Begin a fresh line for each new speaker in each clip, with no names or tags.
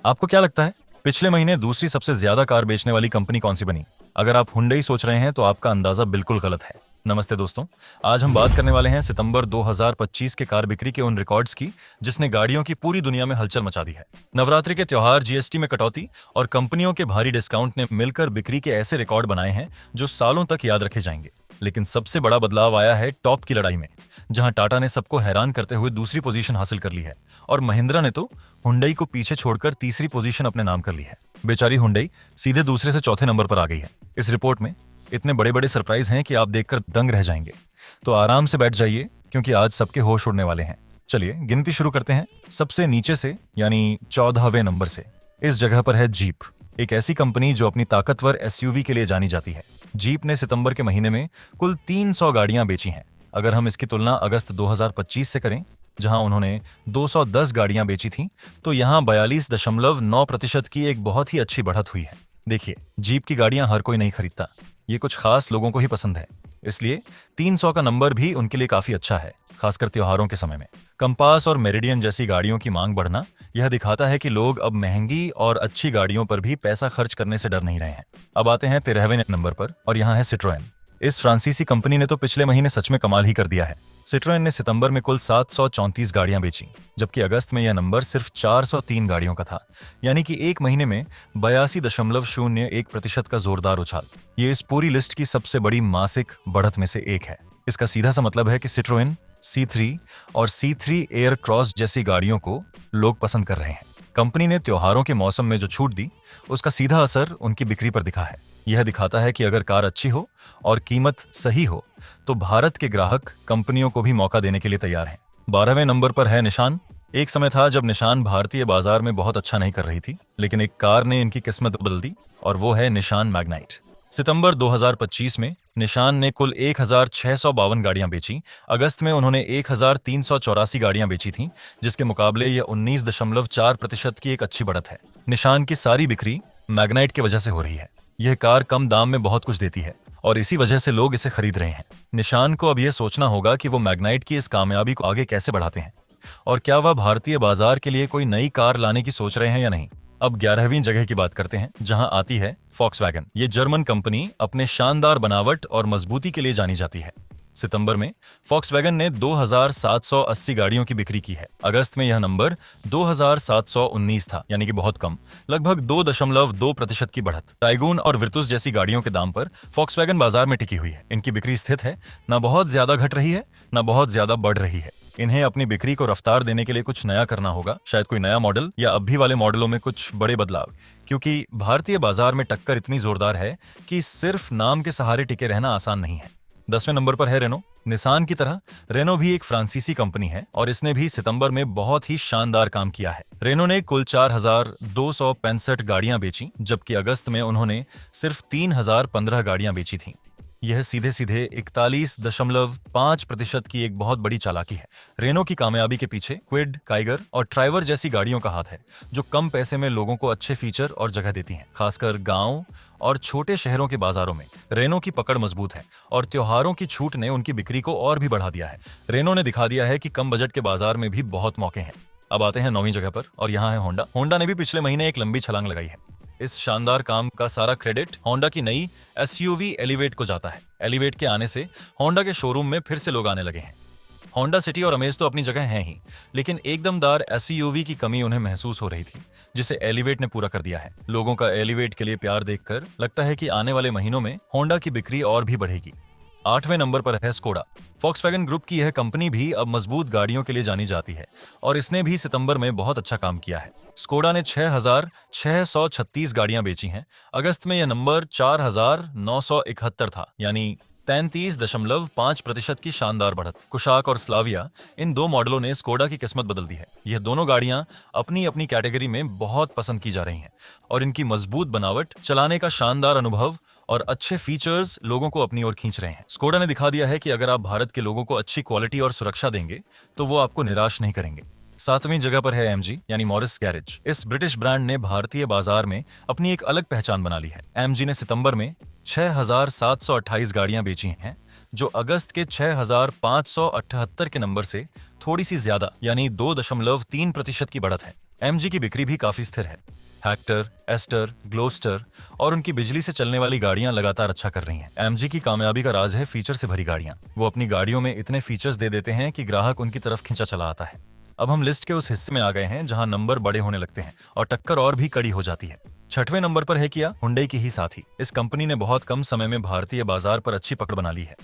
आपको क्या लगता है पिछले महीने दूसरी सबसे ज्यादा कार बेचने वाली कंपनी कौन सी बनी? अगर आप हुंडई सोच रहे हैं तो आपका अंदाजा बिल्कुल गलत है। नमस्ते दोस्तों, आज हम बात करने वाले हैं सितंबर 2025 के कार बिक्री के उन रिकॉर्ड्स की जिसने गाड़ियों की पूरी दुनिया में हलचल मचा दी है। नवरात्रि के त्योहार, जीएसटी में कटौती और कंपनियों के भारी डिस्काउंट ने मिलकर बिक्री के ऐसे रिकॉर्ड बनाए हैं जो सालों तक याद रखे जाएंगे। लेकिन सबसे बड़ा बदलाव आया है टॉप की लड़ाई में, जहां टाटा ने सबको हैरान करते हुए दूसरी पोजीशन हासिल कर ली है और महिंद्रा ने तो हुंडई को पीछे छोड़कर तीसरी पोजीशन अपने नाम कर ली है। बेचारी हुंडई सीधे दूसरे से चौथे नंबर पर आ गई है। इस रिपोर्ट में इतने बड़े बड़े सरप्राइज हैं कि आप देखकर दंग रह जाएंगे। तो आराम से बैठ जाइए क्योंकि आज सबके होश उड़ने वाले हैं। चलिए गिनती शुरू करते हैं सबसे नीचे से, यानी 14वें नंबर से। इस जगह पर है जीप, एक ऐसी कंपनी जो अपनी ताकतवर एसयूवी के लिए जानी जाती है। जीप ने सितंबर के महीने में कुल 300 गाड़ियां बेची हैं। अगर हम इसकी तुलना अगस्त 2025 से करें, जहां उन्होंने 210 गाड़ियां बेची थीं, तो यहां 42.9% की एक बहुत ही अच्छी बढ़त हुई है। देखिए, जीप की गाड़ियां हर कोई नहीं खरीदता, ये कुछ खास लोगों को ही पसंद है। इसलिए 300 का नंबर भी उनके लिए काफी अच्छा है, खासकर त्योहारों के समय में। कंपास और मेरिडियन जैसी गाड़ियों की मांग बढ़ना यह दिखाता है कि लोग अब महंगी और अच्छी गाड़ियों पर भी पैसा खर्च करने से डर नहीं रहे हैं। अब आते हैं 13वें नंबर पर, और यहाँ है सिट्रोएन। इस फ्रांसीसी कंपनी ने तो पिछले महीने सच में कमाल ही कर दिया है। सिट्रोएन ने सितंबर में कुल 734 गाड़ियां बेची, जबकि अगस्त में यह नंबर सिर्फ 403 गाड़ियों का था, यानी कि एक महीने में 82.01% का जोरदार उछाल। ये इस पूरी लिस्ट की सबसे बड़ी मासिक बढ़त में से एक है। इसका सीधा सा मतलब है कि सिट्रोएन C3 और C3 एयर क्रॉस जैसी गाड़ियों को लोग पसंद कर रहे हैं। कंपनी ने त्योहारों के मौसम में जो छूट दी, उसका सीधा असर उनकी बिक्री पर दिखा है। यह दिखाता है कि अगर कार अच्छी हो और कीमत सही हो तो भारत के ग्राहक कंपनियों को भी मौका देने के लिए तैयार हैं। 12वें नंबर पर है निशान। एक समय था जब निशान भारतीय बाजार में बहुत अच्छा नहीं कर रही थी, लेकिन एक कार ने इनकी किस्मत बदल दी, और वो है निशान मैग्नाइट। सितंबर 2025 में निशान ने कुल 1652 गाड़ियां बेची। अगस्त में उन्होंने 1384 गाड़ियां बेची थीं, जिसके मुकाबले यह 19.4% की एक अच्छी बढ़त है। निशान की सारी बिक्री मैग्नाइट की वजह से हो रही है। यह कार कम दाम में बहुत कुछ देती है और इसी वजह से लोग इसे खरीद रहे हैं। निशान को अब यह सोचना होगा कि वो मैग्नाइट की इस कामयाबी को आगे कैसे बढ़ाते हैं, और क्या वह भारतीय बाजार के लिए कोई नई कार लाने की सोच रहे हैं या नहीं। अब 11वीं जगह की बात करते हैं, जहां आती है फॉक्सवैगन। ये जर्मन कंपनी अपने शानदार बनावट और मजबूती के लिए जानी जाती है। सितंबर में फॉक्सवैगन ने 2780 गाड़ियों की बिक्री की है। अगस्त में यह नंबर 2719 था, यानी कि बहुत कम, लगभग 2.2% की बढ़त। टाइगून और विर्तुस जैसी गाड़ियों के दाम पर फॉक्सवैगन बाजार में टिकी हुई है। इनकी बिक्री स्थिर है, न बहुत ज्यादा घट रही है न बहुत ज्यादा बढ़ रही है। इन्हें अपनी बिक्री को रफ्तार देने के लिए कुछ नया करना होगा, शायद कोई नया मॉडल या अब भी वाले मॉडलों में कुछ बड़े बदलाव, क्योंकि भारतीय बाजार में टक्कर इतनी जोरदार है कि सिर्फ नाम के सहारे टिके रहना आसान नहीं है। 10वें नंबर पर है रेनो। निसान की तरह रेनो भी एक फ्रांसीसी कंपनी है और इसने भी सितंबर में बहुत ही शानदार काम किया है। रेनो ने कुल 4265 गाड़ियां बेची, जबकि अगस्त में उन्होंने सिर्फ 3015 गाड़ियां बेची थीं। यह सीधे सीधे 41.5% की एक बहुत बड़ी चालाकी है। रेनो की कामयाबी के पीछे क्विड, काइगर और ट्राइवर जैसी गाड़ियों का हाथ है, जो कम पैसे में लोगों को अच्छे फीचर और जगह देती हैं। खासकर गांव और छोटे शहरों के बाजारों में रेनो की पकड़ मजबूत है, और त्योहारों की छूट ने उनकी बिक्री को और भी बढ़ा दिया है। रेनो ने दिखा दिया है कि कम बजट के बाजार में भी बहुत मौके हैं। अब आते हैं 9वीं जगह पर, और यहाँ है होंडा। होंडा ने भी पिछले महीने एक लंबी छलांग लगाई है। इस शानदार काम का सारा क्रेडिट होंडा की नई एसयूवी एलिवेट को जाता है। एलिवेट के आने से होंडा के शोरूम में फिर से लोग आने लगे हैं। होंडा सिटी और अमेज तो अपनी जगह हैं ही, लेकिन एकदमदार एसयूवी की कमी उन्हें महसूस हो रही थी, जिसे एलिवेट ने पूरा कर दिया है। लोगों का एलिवेट के लिए प्यार देखकर लगता है कि आने वाले महीनों में होंडा की बिक्री और भी बढ़ेगी। 8वें नंबर पर है स्कोडा। फॉक्सवैगन ग्रुप की यह कंपनी भी अब मजबूत गाड़ियों के लिए जानी जाती है, और इसने भी सितंबर में बहुत अच्छा काम किया है। स्कोडा ने 6636 गाड़ियां बेची हैं। अगस्त में यह नंबर 4971 था, यानी 33.5% की शानदार बढ़त। कुशाक और स्लाविया, इन दो मॉडलों ने स्कोडा की किस्मत बदल दी है। यह दोनों गाड़ियां अपनी अपनी कैटेगरी में बहुत पसंद की जा रही हैं, और इनकी मजबूत बनावट, चलाने का शानदार अनुभव और अच्छे फीचर्स लोगों को अपनी ओर खींच रहे हैं। स्कोडा ने दिखा दिया है कि अगर आप भारत के लोगों को अच्छी क्वालिटी और सुरक्षा देंगे तो वो आपको निराश नहीं करेंगे। 7वीं जगह पर है एमजी, यानी मॉरिस गैरेज। इस ब्रिटिश ब्रांड ने भारतीय बाजार में अपनी एक अलग पहचान बना ली है। एमजी ने सितंबर में 6728 गाड़ियां बेची हैं, जो अगस्त के 6578 के नंबर से थोड़ी सी ज्यादा, यानी 2.3% की बढ़त है। एमजी की बिक्री भी काफी स्थिर है। हेक्टर, एस्टर, ग्लोस्टर और उनकी बिजली से चलने वाली गाड़ियां लगातार अच्छा कर रही हैं। एमजी की कामयाबी का राज है फीचर से भरी गाड़ियां। वो अपनी गाड़ियों में इतने फीचर्स दे देते हैं कि ग्राहक उनकी तरफ खींचा चला आता है। अब हम लिस्ट के उस हिस्से में आ गए हैं जहां नंबर बड़े होने लगते हैं और टक्कर और भी कड़ी हो जाती है। छठवें नंबर पर है किया, हुंडई की ही साथी। इस कंपनी ने बहुत कम समय में भारतीय बाजार पर अच्छी पकड़ बना ली है।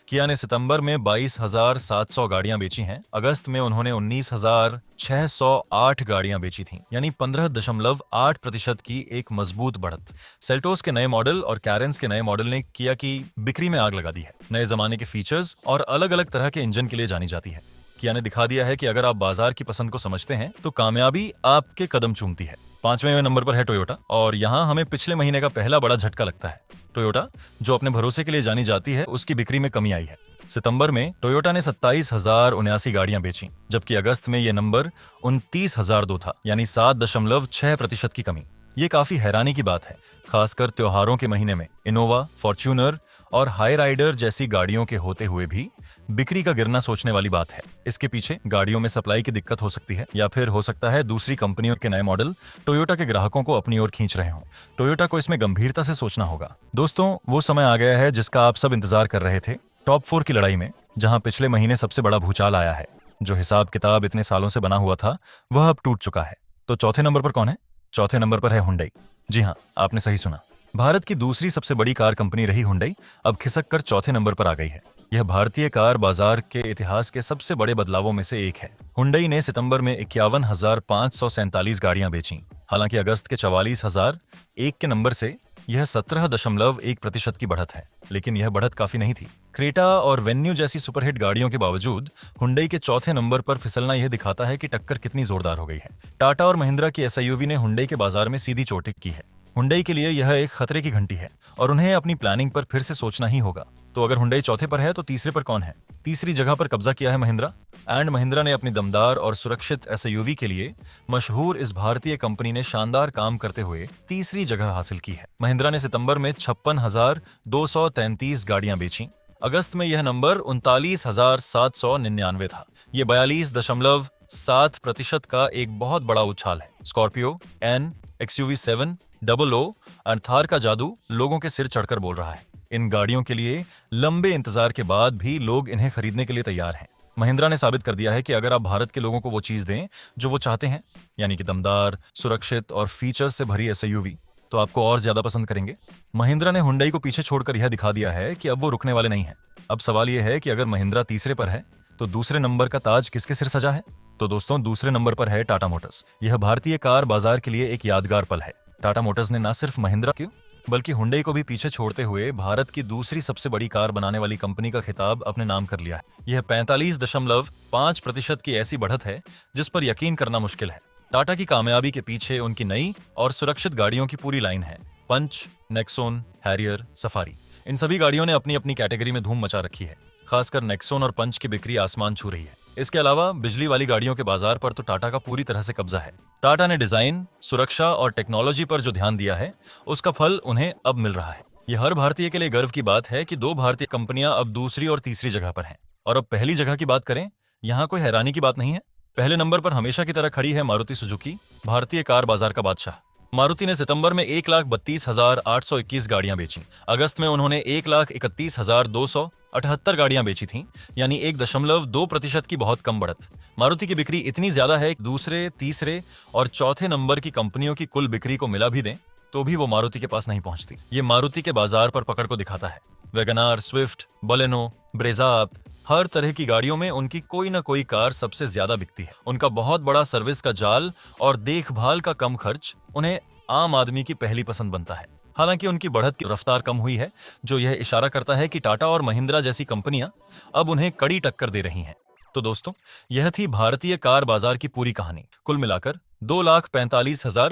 किया ने सितंबर में 22,700 गाड़ियां बेची हैं। अगस्त में उन्होंने 19,608 गाड़ियां बेची थीं, यानी 15.8% की एक मजबूत बढ़त। सेल्टोस के नए मॉडल और कैरेंस के नए मॉडल ने किया की बिक्री में आग लगा दी है। नए जमाने के फीचर्स और अलग अलग तरह के इंजन के लिए जानी जाती है। किया ने दिखा दिया है कि अगर आप बाजार की पसंद को समझते हैं तो कामयाबी आपके कदम चूमती है। पांचवें नंबर पर है टोयोटा और यहाँ हमें पिछले महीने का पहला बड़ा झटका लगता है। टोयोटा, जो अपने भरोसे के लिए जानी जाती है, उसकी बिक्री में कमी आई है। सितंबर में टोयोटा ने 27,079 गाड़ियां बेची, जबकि अगस्त में यह नंबर 29,002 था, यानी 7.6% की कमी। ये काफी हैरानी की बात है, खासकर त्योहारों के महीने में। इनोवा, फॉर्च्यूनर और हाई राइडर जैसी गाड़ियों के होते हुए भी बिक्री का गिरना सोचने वाली बात है। इसके पीछे गाड़ियों में सप्लाई की दिक्कत हो सकती है, या फिर हो सकता है दूसरी कंपनियों के नए मॉडल टोयोटा के ग्राहकों को अपनी ओर खींच रहे हों। टोयोटा को इसमें गंभीरता से सोचना होगा। दोस्तों, वो समय आ गया है जिसका आप सब इंतजार कर रहे थे। टॉप 4 की लड़ाई में, जहां पिछले महीने सबसे बड़ा भूचाल आया है। जो हिसाब किताब इतने सालों से बना हुआ था, वह अब टूट चुका है। तो चौथे नंबर पर कौन है? चौथे नंबर पर है हुंडई। जी हाँ, आपने सही सुना। भारत की दूसरी सबसे बड़ी कार कंपनी रही हुंडई अब खिसक कर चौथे नंबर पर आ गई है। यह भारतीय कार बाजार के इतिहास के सबसे बड़े बदलावों में से एक है। हुंडई ने सितंबर में 51,547 गाड़ियां बेची। हालांकि अगस्त के 44,001 के नंबर से यह 17.1% की बढ़त है, लेकिन यह बढ़त काफी नहीं थी। क्रेटा और वेन्यू जैसी सुपरहिट गाड़ियों के बावजूद हुंडई के चौथे नंबर पर फिसलना यह दिखाता है कि टक्कर कितनी जोरदार हो गई है। टाटा और महिंद्रा की एसयूवी ने हुंडई के बाजार में सीधी चोट की है। हुंडई के लिए यह एक खतरे की घंटी है और उन्हें अपनी प्लानिंग पर फिर से सोचना ही होगा। तो अगर हुंडई चौथे पर है तो तीसरे पर कौन है? तीसरी जगह पर कब्जा किया है महिंद्रा। एंड महिंद्रा ने अपनी दमदार और सुरक्षित एसयूवी के लिए मशहूर इस भारतीय कंपनी ने शानदार काम करते हुए तीसरी जगह हासिल की है। महिंद्रा ने सितंबर में 56,233 गाड़ियां बेची। अगस्त में यह नंबर 39,799 था। ये 42.7% का एक बहुत बड़ा उछाल है। Scorpio, N, XUV 7, double O और थार का जादू लोगों के सिर चढ़कर बोल रहा है। इन गाड़ियों के लिए लंबे इंतजार के बाद भी लोग इन्हें खरीदने के लिए तैयार हैं। महिंद्रा ने साबित कर दिया है कि अगर आप भारत के लोगों को वो चीज दें जो वो चाहते हैं, यानी कि दमदार, सुरक्षित और फीचर्स से भरी एसयूवी, तो आपको और ज्यादा पसंद करेंगे। महिंद्रा ने हुंडई को पीछे छोड़कर यह दिखा दिया है कि अब वो रुकने वाले नहीं हैं। अब सवाल यह है कि अगर महिंद्रा तीसरे पर है तो दूसरे नंबर का ताज किसके सिर सजा है? तो दोस्तों, दूसरे नंबर पर है टाटा मोटर्स। यह भारतीय कार बाजार के लिए एक यादगार पल है। टाटा मोटर्स ने न सिर्फ महिंद्रा की बल्कि हुंडई को भी पीछे छोड़ते हुए भारत की दूसरी सबसे बड़ी कार बनाने वाली कंपनी का खिताब अपने नाम कर लिया है। यह 45.5% की ऐसी बढ़त है जिस पर यकीन करना मुश्किल है। टाटा की कामयाबी के पीछे उनकी नई और सुरक्षित गाड़ियों की पूरी लाइन है। पंच, नेक्सोन, हैरियर, सफारी, इन सभी गाड़ियों ने अपनी अपनी कैटेगरी में धूम मचा रखी है। खासकर नेक्सोन और पंच की बिक्री आसमान छू रही है। इसके अलावा बिजली वाली गाड़ियों के बाजार पर तो टाटा का पूरी तरह से कब्जा है। टाटा ने डिजाइन, सुरक्षा और टेक्नोलॉजी पर जो ध्यान दिया है, उसका फल उन्हें अब मिल रहा है। यह हर भारतीय के लिए गर्व की बात है कि दो भारतीय कंपनियां अब दूसरी और तीसरी जगह पर हैं। और अब पहली जगह की बात करें, यहाँ कोई हैरानी की बात नहीं है। पहले नंबर पर हमेशा की तरह खड़ी है मारुति सुजुकी, भारतीय कार बाजार का बादशाह। मारुति ने सितंबर में 1,32,821 गाड़ियां बेची। अगस्त में उन्होंने 1,31,278 गाड़ियां बेची थीं, यानी 1.2% की बहुत कम बढ़त। मारुति की बिक्री इतनी ज्यादा है कि दूसरे, तीसरे और चौथे नंबर की कंपनियों की कुल बिक्री को मिला भी दें तो भी वो मारुति के पास नहीं पहुंचती। ये मारुति के बाजार पर पकड़ को दिखाता है। वैगनार, स्विफ्ट, बलेनो, ब्रेजा, हर तरह की गाड़ियों में उनकी कोई ना कोई कार सबसे ज्यादा बिकती है। उनका बहुत बड़ा सर्विस का जाल और देखभाल का कम खर्च उन्हें आम आदमी की पहली पसंद बनता है। हालांकि उनकी बढ़त की रफ्तार कम हुई है, जो यह इशारा करता है कि टाटा और महिंद्रा जैसी कंपनियां अब उन्हें कड़ी टक्कर दे रही हैं। तो दोस्तों, यह थी भारतीय कार बाजार की पूरी कहानी। कुल मिलाकर 2,45,000